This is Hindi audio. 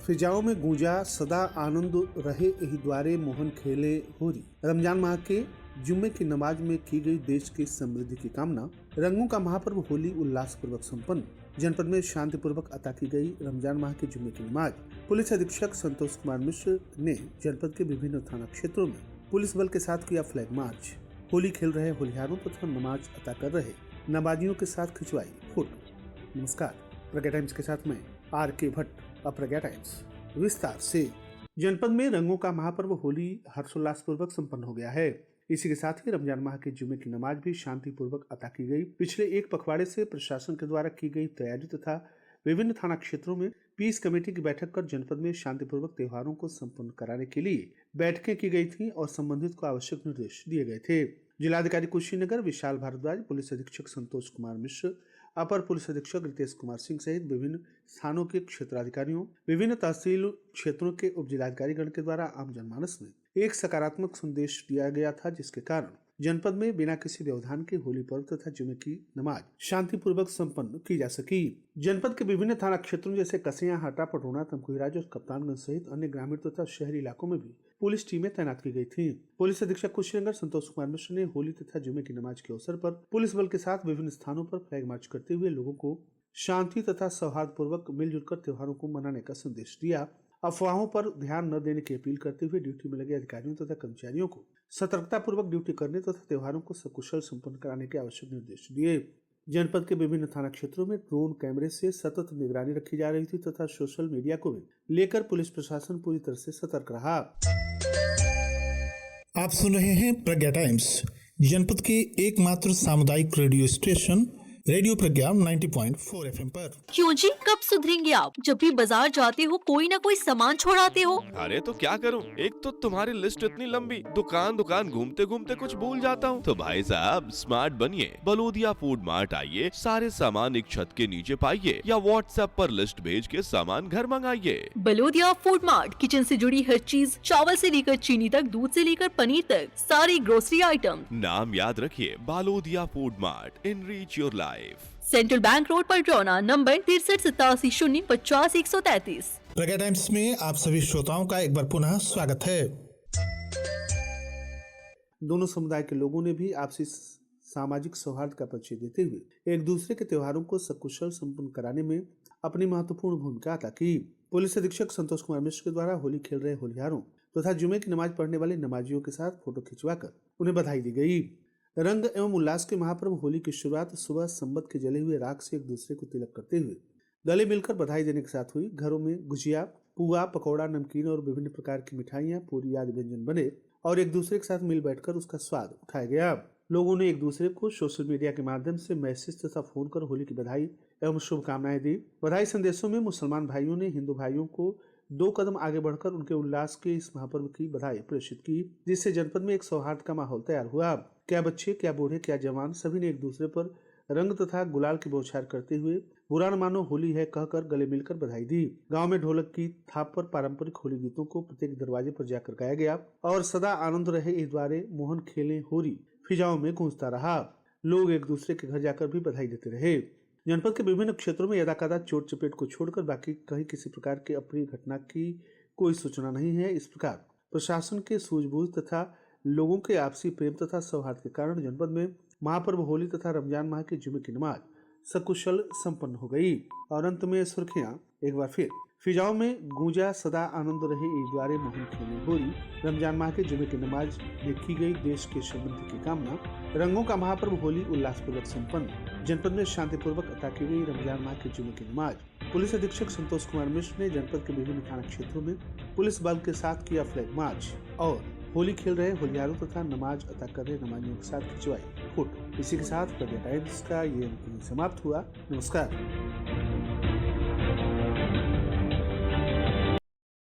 फिजाओं में गूंजा सदा आनंद रहे यही द्वारे मोहन खेले होरी। रमजान माह के जुम्मे की नमाज में की गई देश की समृद्धि की कामना। रंगों का महापर्व होली उल्लासपूर्वक संपन्न। जनपद में शांतिपूर्वक अता की गई रमजान माह के जुम्मे की नमाज। पुलिस अधीक्षक संतोष कुमार मिश्र ने जनपद के विभिन्न थाना क्षेत्रों में पुलिस बल के साथ किया फ्लैग मार्च। होली खेल रहे होलियारों तथा नमाज अता कर रहे नमाजियों के साथ खिंचवाई फोटो। नमस्कार, प्रज्ञा टाइम्स के साथ में आर.के. भट्ट। अब प्रज्ञा टाइम्स विस्तार से। जनपद में रंगों का महापर्व होली हर्षोल्लासपूर्वक संपन्न हो गया है। इसी के साथ ही रमजान माह के जुम्मे की नमाज भी शांतिपूर्वक अता की गई। पिछले एक पखवाड़े से प्रशासन के द्वारा की गई तैयारी तथा विभिन्न थाना क्षेत्रों में पीस कमेटी की बैठक कर जनपद में शांतिपूर्वक त्योहारों को संपन्न कराने के लिए बैठकें की गई थी और संबंधित को आवश्यक निर्देश दिए गए थे। जिलाधिकारी कुशीनगर विशाल भारद्वाज, पुलिस अधीक्षक संतोष कुमार मिश्र, अपर पुलिस अधीक्षक रितेश कुमार सिंह सहित विभिन्न स्थानों के क्षेत्राधिकारियों, विभिन्न तहसील क्षेत्रों के उप जिलाधिकारी गण के द्वारा आम जनमानस में एक सकारात्मक संदेश दिया गया था, जिसके कारण जनपद में बिना किसी व्यवधान के होली पर्व तथा जुमे की नमाज शांतिपूर्वक संपन्न की जा सकी। जनपद के विभिन्न थाना क्षेत्रों जैसे कसिया, हाटा, पटोना, तमकुहीराज और कप्तानगंज सहित अन्य ग्रामीण तथा शहरी इलाकों में भी पुलिस टीमें तैनात की गई थी। पुलिस अधीक्षक कुशीनगर संतोष कुमार मिश्र ने होली तथा जुमे की नमाज के अवसर पर पुलिस बल के साथ विभिन्न स्थानों पर फ्लैग मार्च करते हुए लोगों को शांति तथा सौहार्द पूर्वक मिलजुल कर त्योहारों को मनाने का संदेश दिया। अफवाहों पर ध्यान न देने की अपील करते हुए ड्यूटी में लगे अधिकारियों तथा कर्मचारियों को सतर्कता पूर्वक ड्यूटी करने तथा त्योहारों को सकुशल संपन्न कराने के आवश्यक निर्देश दिए। जनपद के विभिन्न थाना क्षेत्रों में ड्रोन कैमरे से सतत निगरानी रखी जा रही थी तथा सोशल मीडिया को भी लेकर पुलिस प्रशासन पूरी तरह से सतर्क रहा। आप सुन रहे हैं प्रज्ञा टाइम्स, जनपद के एकमात्र सामुदायिक रेडियो स्टेशन रेडियो प्रज्ञा 90.4 FM पर। क्यों जी, कब सुधरेंगे आप? जब भी बाजार जाते हो कोई ना कोई सामान छोड़ाते हो। अरे तो क्या करूं? एक तो तुम्हारी लिस्ट इतनी लंबी, दुकान दुकान घूमते घूमते कुछ भूल जाता हूं। तो भाई साहब स्मार्ट बनिए, बलोदिया फूड मार्ट आइए, सारे सामान एक छत के नीचे पाइए या व्हाट्सएप पर लिस्ट भेज के सामान घर मंगाइए। बलोदिया फूड मार्ट किचन से जुड़ी हर चीज, चावल से लेकर चीनी तक, दूध से लेकर पनीर तक, सारी ग्रोसरी आइटम। नाम याद रखिए, Balodia food mart, enrich your life. Central bank road पर रौना, नंबर 6387050133। प्रज्ञा टाइम्स में आप सभी श्रोताओं का एक बार पुनः स्वागत है। दोनों समुदाय के लोगों ने भी आपसी सामाजिक सौहार्द का परिचय देते हुए एक दूसरे के त्योहारों को सकुशल संपन्न कराने में अपनी महत्वपूर्ण भूमिका अदा की। पुलिस अधीक्षक संतोष कुमार मिश्र के द्वारा होली खेल रहे होलियारों तथा जुमे की नमाज पढ़ने वाले नमाजियों के साथ फोटो खिंचवाकर उन्हें बधाई दी गई। रंग एवं उल्लास के महापर्व होली की शुरुआत सुबह संबत के जले हुए राख से एक दूसरे को तिलक करते हुए गले मिलकर बधाई देने के साथ हुई। घरों में गुजिया, पुआ, पकौड़ा, नमकीन और विभिन्न प्रकार की मिठाइयाँ, पूरी आदि व्यंजन बने और एक दूसरे के साथ मिल बैठकर उसका स्वाद उठाया गया। लोगों ने एक दूसरे को सोशल मीडिया के माध्यम से मैसेज तथा फोन कर होली की बधाई एवं शुभकामनाएं दी। बधाई संदेशों में मुसलमान भाइयों ने हिंदू भाइयों को 2 कदम आगे बढ़कर उनके उल्लास के इस महापर्व की बधाई प्रेषित की, जिससे जनपद में एक सौहार्द का माहौल तैयार हुआ। क्या बच्चे, क्या बूढ़े, क्या जवान, सभी ने एक दूसरे पर रंग तथा गुलाल की बौछार करते हुए बुरा न मानो होली है कहकर गले मिलकर बधाई दी। गांव में ढोलक की थाप पर पारंपरिक होली गीतों को प्रत्येक दरवाजे पर जाकर गाया गया और सदा आनंद रहे इस द्वारे मोहन खेले होरी फिजाओं में गूंजता रहा। लोग एक दूसरे के घर जाकर भी बधाई देते रहे। जनपद के विभिन्न क्षेत्रों में यदाकदा चोट चपेट को छोड़कर बाकी कहीं किसी प्रकार की अप्रिय घटना की कोई सूचना नहीं है। इस प्रकार प्रशासन के सूझबूझ तथा लोगों के आपसी प्रेम तथा सौहार्द के कारण जनपद में महापर्व होली तथा रमजान माह के जुमे की नमाज सकुशल संपन्न हो गई। और अंत में सुर्खियां एक बार फिर। फिजाओं में गूंजा सदा आनंद रहे इस द्वारे मोहन खेले होली। रमजान माह के जुमे की नमाज में की गई देश के समृद्धि की कामना। रंगों का महापर्व होली उल्लासपूर्वक संपन्न। जनपद में शांतिपूर्वक अता की गई रमजान माह के जुमे की नमाज। पुलिस अधीक्षक संतोष कुमार मिश्र ने जनपद के विभिन्न थाना क्षेत्रों में पुलिस बल के साथ किया फ्लैग मार्च और होली खेल रहे होलियारों तथा नमाज अता कर रहे नमाजियों के साथ खिंचवाई फोटो। इसी के साथ प्रज्ञा टाइम्स का ये अंक समाप्त हुआ। नमस्कार।